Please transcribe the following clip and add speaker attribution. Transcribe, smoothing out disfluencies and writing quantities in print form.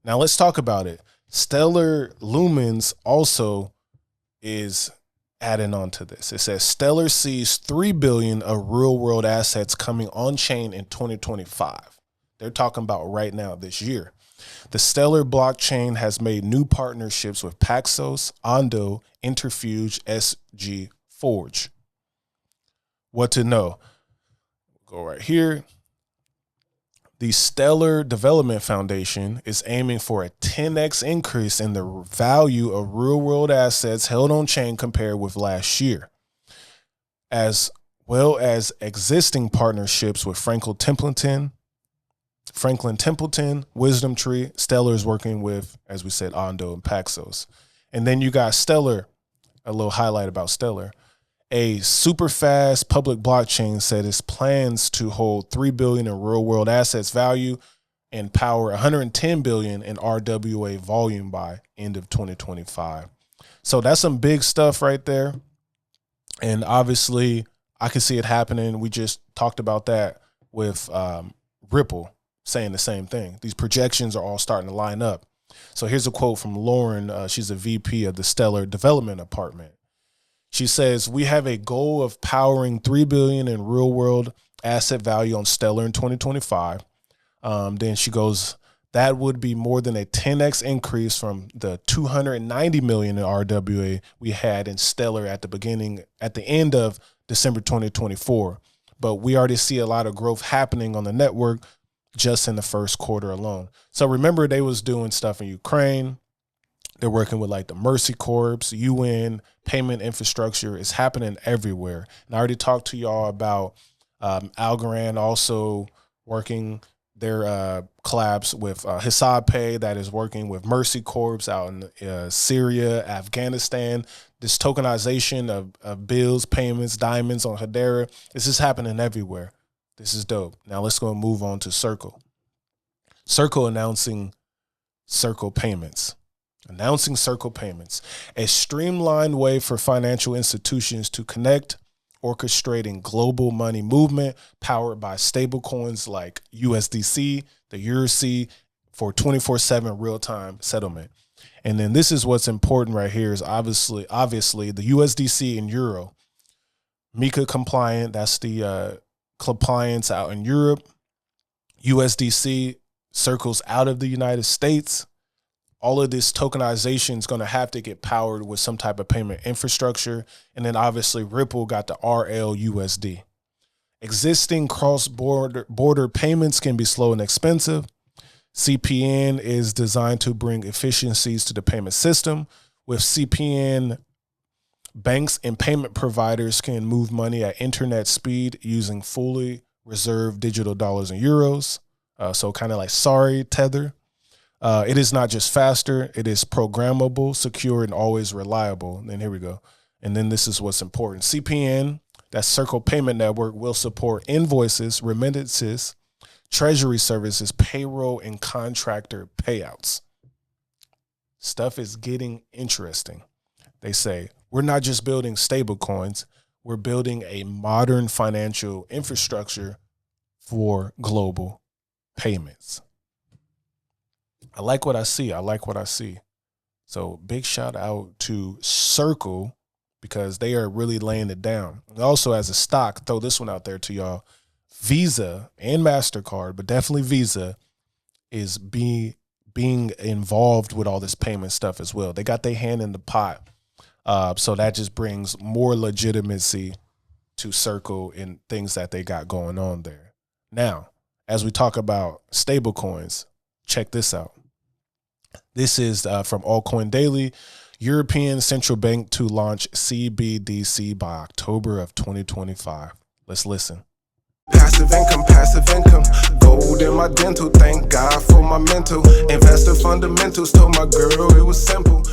Speaker 1: Now let's talk about it. Stellar Lumens also is adding on to this. It says Stellar sees $3 billion of real world assets coming on chain in 2025. They're talking about right now this year. The Stellar blockchain has made new partnerships with Paxos, Ondo, Interfuge, SG Forge. What to know? Go right here. The Stellar Development Foundation is aiming for a 10x increase in the value of real-world assets held on chain compared with last year, as well as existing partnerships with Franklin Templeton, Wisdom Tree. Stellar is working with, as we said, Ondo and Paxos. And then you got Stellar, a little highlight about Stellar. A super fast public blockchain said its plans to hold $3 billion in real world assets value and power $110 billion in RWA volume by end of 2025. So that's some big stuff right there. And obviously I can see it happening. We just talked about that with Ripple saying the same thing. These projections are all starting to line up. So here's a quote from Lauren. She's a VP of the Stellar Development Department. She says, we have a goal of powering $3 billion in real world asset value on Stellar in 2025. Then she goes, that would be more than a 10x increase from the $290 million in RWA we had in Stellar at the end of December 2024. But we already see a lot of growth happening on the network just in the first quarter alone. So remember, they was doing stuff in Ukraine. They're working with like the Mercy Corps, UN, payment infrastructure. Is happening everywhere. And I already talked to y'all about Algorand also working their collabs with Hisab Pay, that is working with Mercy Corps out in Syria, Afghanistan. This tokenization of bills, payments, diamonds on Hedera. This is happening everywhere. This is dope. Now let's go and move on to Circle. Circle announcing Circle Payments. Announcing Circle Payments, a streamlined way for financial institutions to connect, orchestrating global money movement powered by stablecoins like USDC, the EURC, for 24/7 real-time settlement. And then this is what's important right here is obviously the USDC and Euro, MiCA compliant. That's the compliance out in Europe. USDC circles out of the United States. All of this tokenization is going to have to get powered with some type of payment infrastructure. And then obviously Ripple got the RLUSD. Existing cross-border payments can be slow and expensive. CPN is designed to bring efficiencies to the payment system. With CPN, banks and payment providers can move money at internet speed using fully reserved digital dollars and euros. So kind of like Tether. It is not just faster, it is programmable, secure, and always reliable. And then here we go. And then this is what's important. CPN, that Circle Payment Network, will support invoices, remittances, treasury services, payroll, and contractor payouts. Stuff is getting interesting. They say, we're not just building stable coins, we're building a modern financial infrastructure for global payments. I like what I see. I like what I see. So big shout out to Circle because they are really laying it down. And also as a stock, throw this one out there to y'all. Visa and MasterCard, but definitely Visa, is being involved with all this payment stuff as well. They got their hand in the pot. So that just brings more legitimacy to Circle and things that they got going on there. Now, as we talk about stable coins, check this out. This is from Allcoin Daily. European Central Bank to launch CBDC by October of 2025. Let's listen.
Speaker 2: Passive income, gold in my dental, thank God for my mental. Investor fundamentals, told my girl it was simple.